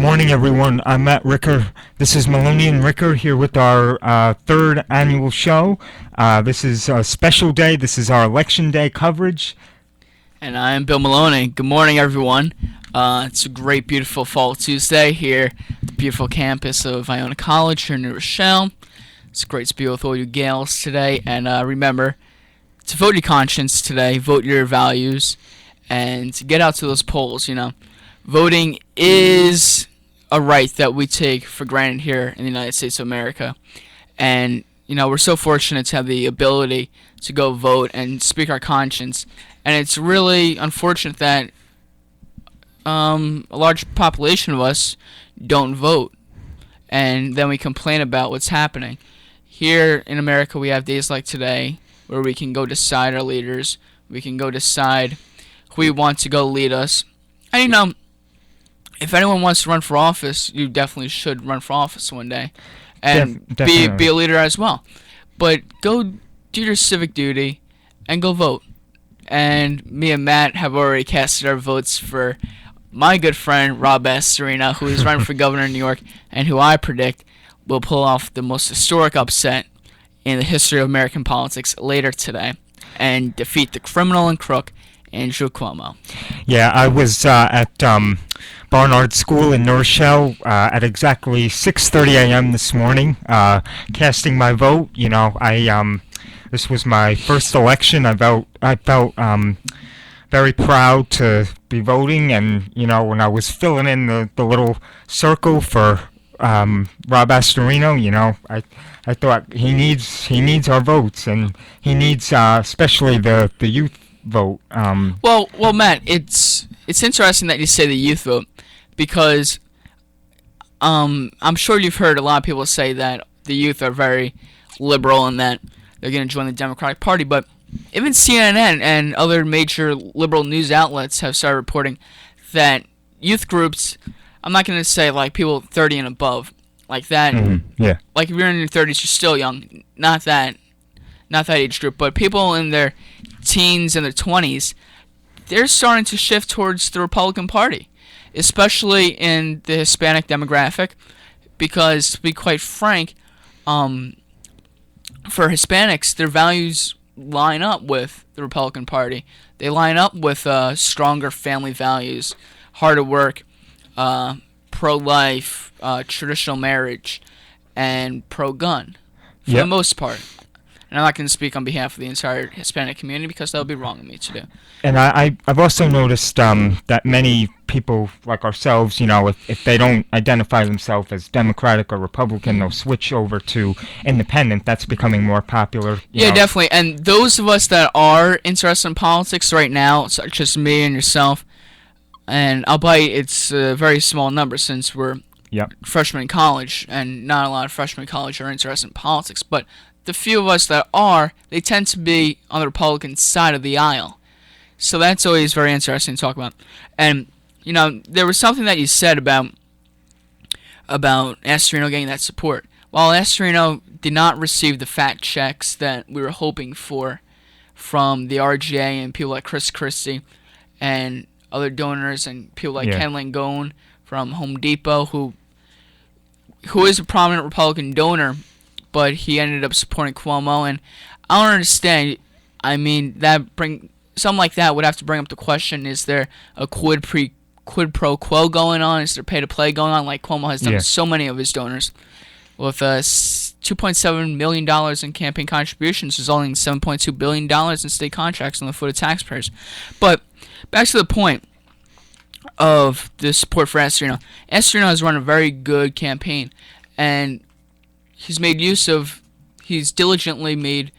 morning, everyone. I'm Matt Ricker. This is Maloney and Ricker here with our third annual show. This is a special day. This is our Election Day coverage. And I'm Bill Maloney. Good morning, everyone. It's a great, beautiful fall Tuesday here at the beautiful campus of Iona College here in New Rochelle. It's great to be with all you gals today. And remember to vote your conscience today, vote your values, and get out to those polls, Voting is a right that we take for granted here in the United States of America. And, we're so fortunate to have the ability to go vote and speak our conscience. And it's really unfortunate that a large population of us don't vote. And then we complain about what's happening. Here in America, we have days like today where we can go decide our leaders. We can go decide who we want to go lead us. And, if anyone wants to run for office, you definitely should run for office one day and be a leader as well. But go do your civic duty and go vote. And me and Matt have already casted our votes for my good friend Rob Astorino, who is running for governor of New York and who I predict will pull off the most historic upset in the history of American politics later today and defeat the criminal and crook Andrew Cuomo. Yeah, I was at Barnard School in New Rochelle at exactly 6:30 a.m. this morning, casting my vote. This was my first election. I felt very proud to be voting, and when I was filling in the little circle for Rob Astorino, I thought he needs our votes, and he needs especially the youth vote. Well, Matt, it's interesting that you say the youth vote because I'm sure you've heard a lot of people say that the youth are very liberal and that they're going to join the Democratic Party, but even CNN and other major liberal news outlets have started reporting that youth groups, I'm not going to say like people 30 and above, like that. Yeah. Like if you're in your 30s, you're still young. Not that age group, but people in their teens and their 20s, they're starting to shift towards the Republican Party, especially in the Hispanic demographic, because to be quite frank, for Hispanics, their values line up with the Republican Party. They line up with stronger family values, harder work, pro-life, traditional marriage, and pro-gun, for the most part. And I'm not going to speak on behalf of the entire Hispanic community because that would be wrong of me to do. And I've also noticed that many people like ourselves, if they don't identify themselves as Democratic or Republican, they'll switch over to Independent. That's becoming more popular. Yeah, definitely. And those of us that are interested in politics right now, such as me and yourself, and albeit it's a very small number since we're freshmen in college, and not a lot of freshmen in college are interested in politics, but the few of us that are, they tend to be on the Republican side of the aisle. So that's always very interesting to talk about. And, there was something that you said about Astorino getting that support. While Astorino did not receive the fat checks that we were hoping for from the RGA and people like Chris Christie and other donors and people like Ken Langone from Home Depot, who is a prominent Republican donor, but he ended up supporting Cuomo, and I don't understand. I mean, something like that would have to bring up the question: is there a quid pro quo going on? Is there pay to play going on, like Cuomo has done with so many of his donors, with $2.7 million in campaign contributions, resulting in $7.2 billion in state contracts on the foot of taxpayers? But back to the point of the support for Astorino. Astorino has run a very good campaign, and he's diligently made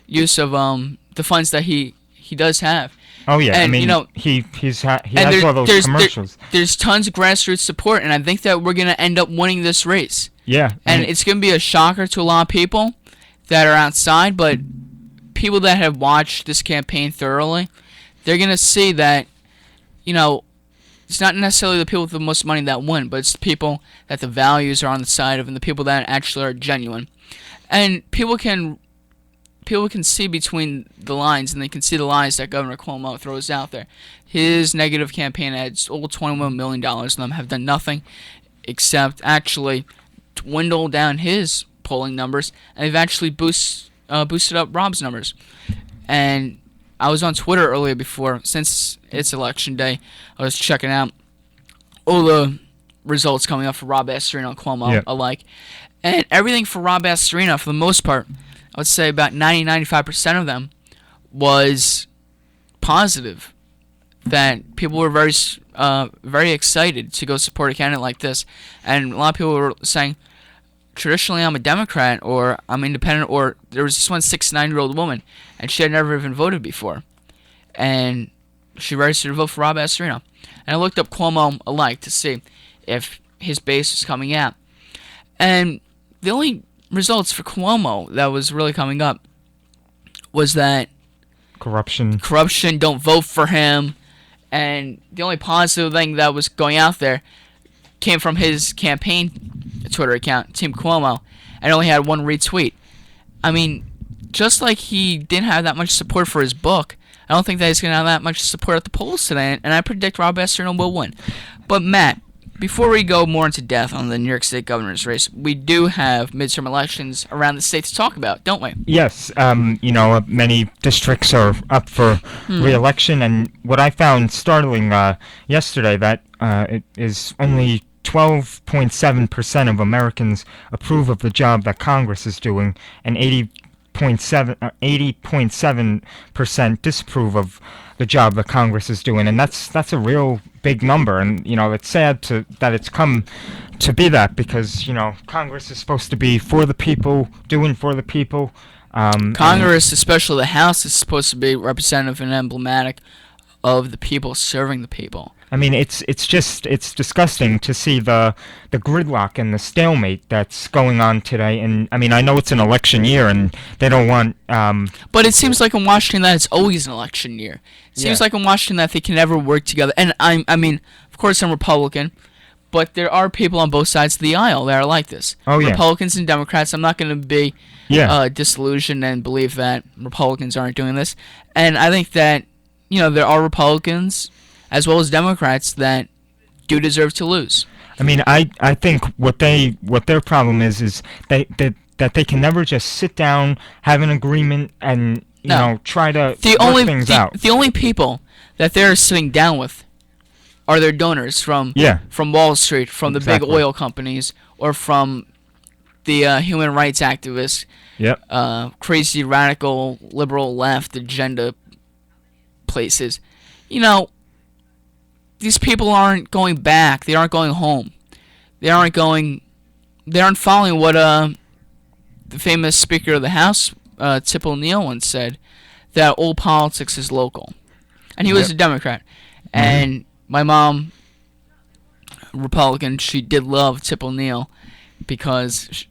use of the funds that he does have. Oh yeah, and, he has all those commercials. There's tons of grassroots support, and I think that we're gonna end up winning this race. Yeah, and it's gonna be a shocker to a lot of people that are outside, but people that have watched this campaign thoroughly, they're gonna see that, it's not necessarily the people with the most money that win, but it's the people that the values are on the side of and the people that actually are genuine. And people can see between the lines, and they can see the lies that Governor Cuomo throws out there. His negative campaign ads, all $21 million of them, have done nothing except actually dwindle down his polling numbers, and they've actually boosted up Rob's numbers. And I was on Twitter earlier before, since it's election day, I was checking out all the results coming up for Rob Astorino and Cuomo alike. And everything for Rob Astorino, for the most part, I would say about 95% of them was positive. That people were very excited to go support a candidate like this. And a lot of people were saying, traditionally I'm a Democrat, or I'm independent, or there was this one 69-year-old woman, and she had never even voted before. And she registered to vote for Rob Astorino. And I looked up Cuomo alike to see if his base was coming out. And the only results for Cuomo that was really coming up was that Corruption, don't vote for him. And the only positive thing that was going out there came from his campaign Twitter account, Team Cuomo, and only had one retweet. I mean, just like he didn't have that much support for his book, I don't think that he's going to have that much support at the polls today, and I predict Rob Astorino will win. But Matt, before we go more into depth on the New York State governor's race, we do have midterm elections around the state to talk about, don't we? yes. Many districts are up for re-election, and what I found startling yesterday that it is only 12.7% of Americans approve of the job that Congress is doing, and 80.7% disapprove of the job that Congress is doing, and that's a real big number. And it's sad that it's come to be that, because Congress is supposed to be for the people, doing for the people. Congress, especially the House, is supposed to be representative and emblematic of the people, serving the people. I mean, it's disgusting to see the gridlock and the stalemate that's going on today. And I mean, I know it's an election year, and they don't want. But it seems like in Washington that it's always an election year. It seems like in Washington that they can never work together. And I mean, of course, I'm Republican, but there are people on both sides of the aisle that are like this. Oh, yeah. Republicans and Democrats. I'm not going to be disillusioned and believe that Republicans aren't doing this. And I think that there are Republicans as well as Democrats that do deserve to lose. I mean, I think what their problem is that they can never just sit down, have an agreement, and try to work things out. The only people that they're sitting down with are their donors from Wall Street, from the big oil companies, or from the human rights activists, crazy radical liberal left agenda places. These people aren't going back. They aren't going home. They aren't following what the famous Speaker of the House, Tip O'Neill, once said, that all politics is local. And he was a Democrat. And my mom, Republican, she did love Tip O'Neill because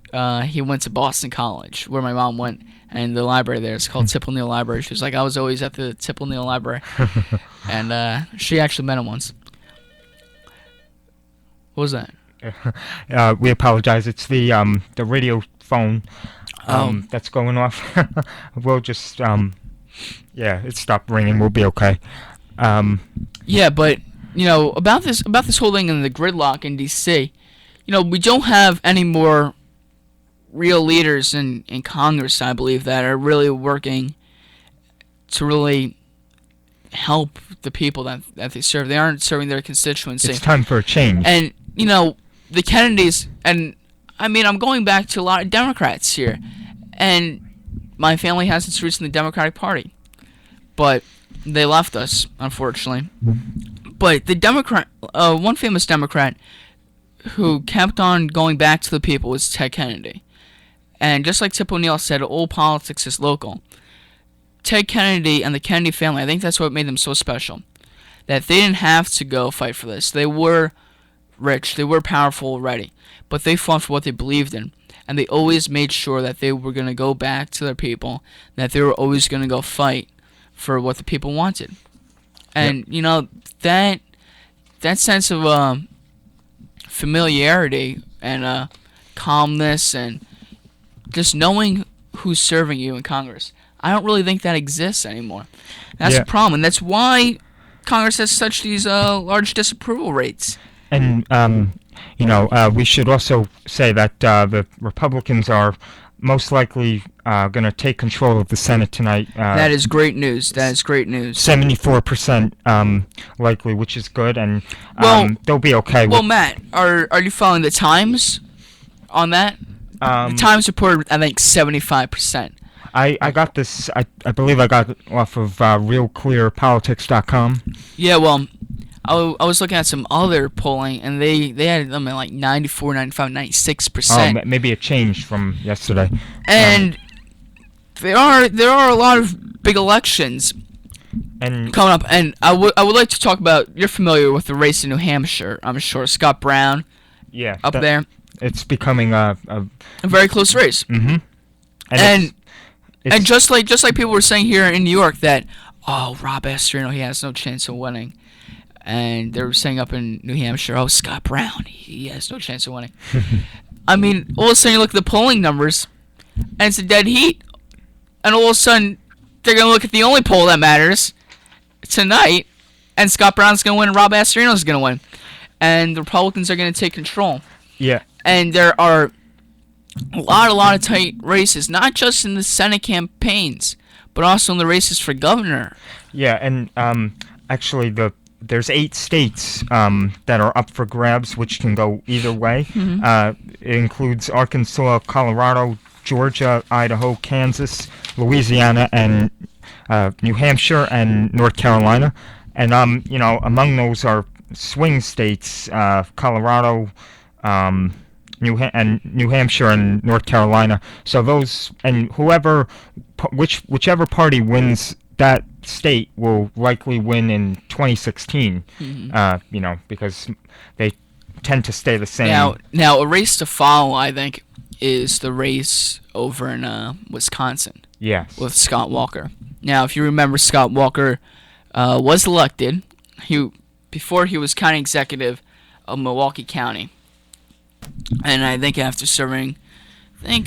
he went to Boston College, where my mom went, and the library there is called Tip O'Neill Library. She was like, I was always at the Tip O'Neill Library. And she actually met him once. What was that? We apologize. It's the radio phone that's going off. We'll just it stopped ringing. We'll be okay. Yeah, but about this whole thing and the gridlock in D.C., we don't have any more real leaders in Congress, I believe, that are really working to really help the people that they serve. They aren't serving their constituency. It's time for a change. And the Kennedys, and I mean, I'm going back to a lot of Democrats here, and my family has its roots in the Democratic Party, but they left us, unfortunately. But the Democrat, one famous Democrat who kept on going back to the people was Ted Kennedy. And just like Tip O'Neill said, all politics is local. Ted Kennedy and the Kennedy family, I think that's what made them so special. That they didn't have to go fight for this. They were rich, they were powerful already, but they fought for what they believed in. And they always made sure that they were going to go back to their people, that they were always going to go fight for what the people wanted. And, that sense of familiarity and calmness and just knowing who's serving you in Congress, I don't really think that exists anymore. That's the problem, and that's why Congress has such these large disapproval rates. And we should also say that the Republicans are most likely going to take control of the Senate tonight. That is great news. That is great news. 74% likely, which is good, and Well- they'll be okay Well, with. Matt, are you following the Times on that? The Times reported, I think, 75%. I got this. I believe I got it off of RealClearPolitics.com. Yeah, well, I was looking at some other polling, and they had them at like 94, 95, 96%. Maybe it changed from yesterday. And there are a lot of big elections And coming up, and I would like to talk about. You're familiar with the race in New Hampshire, I'm sure. Scott Brown yeah, up there, it's becoming a a very close race. mm-hmm. And it's, just like people were saying here in New York that Rob Astorino, he has no chance of winning, and they were saying up in New Hampshire, Scott Brown, he has no chance of winning. I mean, all of a sudden you look at the polling numbers, and it's a dead heat, and all of a sudden they're gonna look at the only poll that matters tonight, and Scott Brown's gonna win, and Rob Astorino's gonna win, and the Republicans are gonna take control. yeah. And there are a lot of tight races, not just in the Senate campaigns, but also in the races for governor. Yeah, and actually, there's 8 states that are up for grabs, which can go either way. It includes Arkansas, Colorado, Georgia, Idaho, Kansas, Louisiana, and New Hampshire and North Carolina. And among those are swing states, Colorado, New Hampshire and North Carolina. So those, and whichever party wins that state will likely win in 2016. Because they tend to stay the same. Now a race to follow, I think, is the race over in Wisconsin. Yes. With Scott Walker. Now, if you remember, Scott Walker was elected. Before he was county executive of Milwaukee County. And I think after serving, a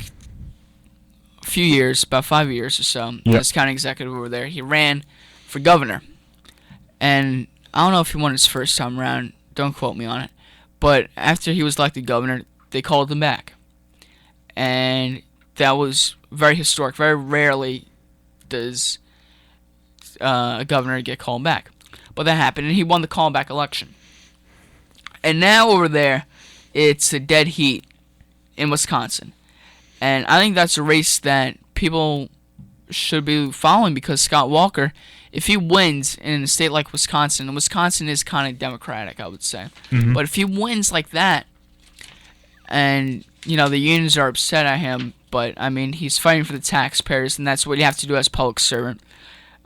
few years, about 5 years or so, as county executive over there, he ran for governor. And I don't know if he won his first time around. Don't quote me on it. But after he was elected governor, they called him back. And that was very historic. Very rarely does a governor get called back. But that happened, and he won the callback election. And now over there, it's a dead heat in Wisconsin. And I think that's a race that people should be following, because Scott Walker, if he wins in a state like Wisconsin, and Wisconsin is kind of Democratic, I would say. Mm-hmm. But if he wins like that, and, the unions are upset at him, but, I mean, he's fighting for the taxpayers, and that's what you have to do as a public servant.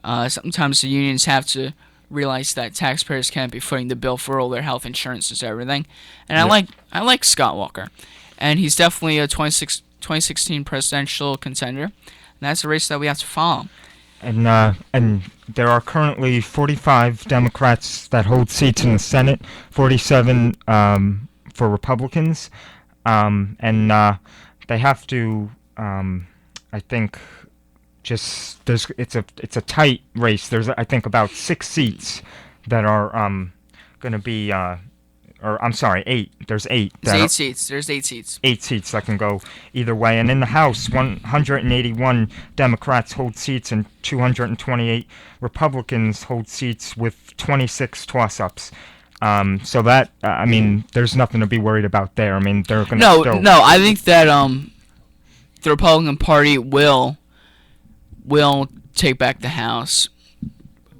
Sometimes the unions have to realize that taxpayers can't be footing the bill for all their health insurances and everything. And I like Scott Walker. And he's definitely a 2016 presidential contender. And that's a race that we have to follow. And there are currently 45 Democrats that hold seats in the Senate, 47 for Republicans, and they have to, I think, it's a tight race. There's, I think, about 6 seats that are going to be, or I'm sorry, 8. There's 8. There's 8 seats. There's 8 seats. 8 seats that can go either way. And in the House, 181 Democrats hold seats and 228 Republicans hold seats with 26 toss-ups. So that, there's nothing to be worried about there. I mean, they're going to No, I think that the Republican Party will take back the House,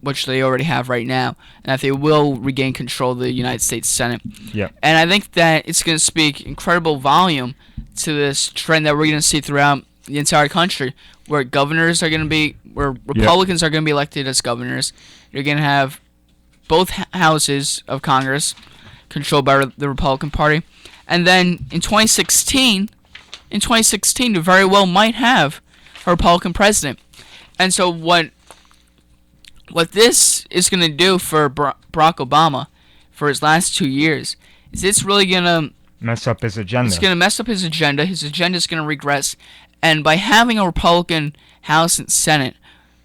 which they already have right now, and that they will regain control of the United States Senate. Yeah. And I think that it's going to speak incredible volume to this trend that we're going to see throughout the entire country, where governors are going to be, where Republicans are going to be elected as governors. You're going to have both houses of Congress controlled by the Republican Party, and then in 2016, you very well might have a Republican president. And so what this is going to do for Barack Obama for his last 2 years is it's really going to mess up his agenda. It's going to mess up his agenda. His agenda is going to regress. And by having a Republican House and Senate,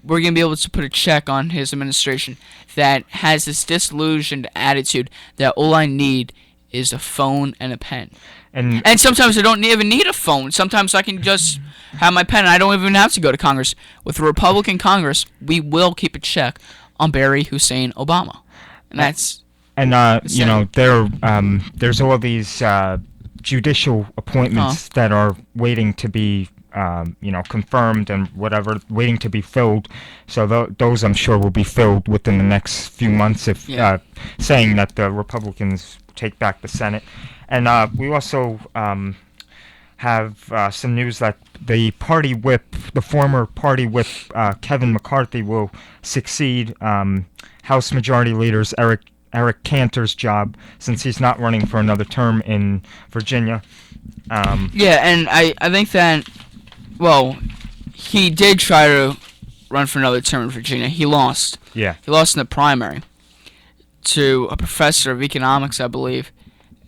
we're going to be able to put a check on his administration that has this disillusioned attitude that all I need is a phone and a pen. And And sometimes I don't even need a phone. Sometimes I can just have my pen and I don't even have to go to Congress. With a Republican Congress, we will keep a check on Barry Hussein Obama. And that's And you know, there's all these judicial appointments that are waiting to be you know, confirmed and whatever, waiting to be filled. So those I'm sure will be filled within the next few months, if saying that the Republicans take back the Senate. And we also have some news that the party whip, the former party whip, Kevin McCarthy, will succeed House Majority Leader's Eric Cantor's job, since he's not running for another term in Virginia. yeah, and I think that, well, he did try to run for another term in Virginia. He lost. Yeah. He lost in the primary to a professor of economics, I believe,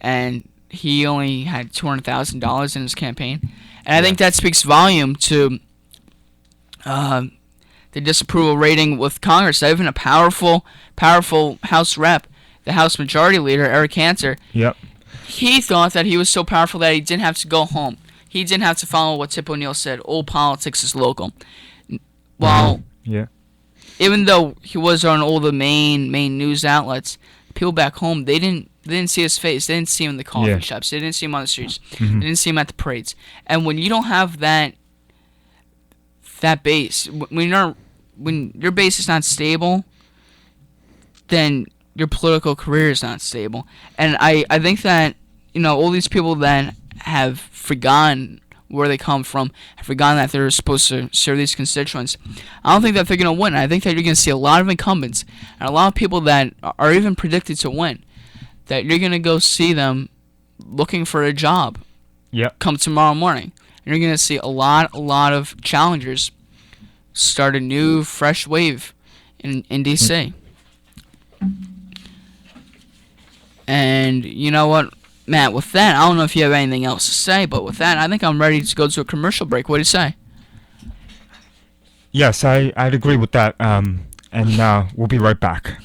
and he only had $200,000 in his campaign. And I think that speaks volume to the disapproval rating with Congress. Even a powerful House rep, the House Majority Leader, Eric Cantor, Yep. he thought that he was so powerful that he didn't have to go home. He didn't have to follow what Tip O'Neill said, all politics is local. Well, Yeah. even though he was on all the main news outlets, people back home, they didn't see his face. They didn't see him in the coffee shops. They didn't see him on the streets. They didn't see him at the parades. And when you don't have that base, when your base is not stable, then your political career is not stable. And I think that, you know, all these people that have forgotten where they come from, have forgotten that they're supposed to serve these constituents, I don't think that they're going to win. I think that you're going to see a lot of incumbents and a lot of people that are even predicted to win, that you're going to go see them looking for a job come tomorrow morning. And you're going to see a lot of challengers start a new, fresh wave in D.C. And you know what, Matt, with that, I don't know if you have anything else to say, but with that, I think I'm ready to go to a commercial break. What do you say? Yes, I'd agree with that. And we'll be right back.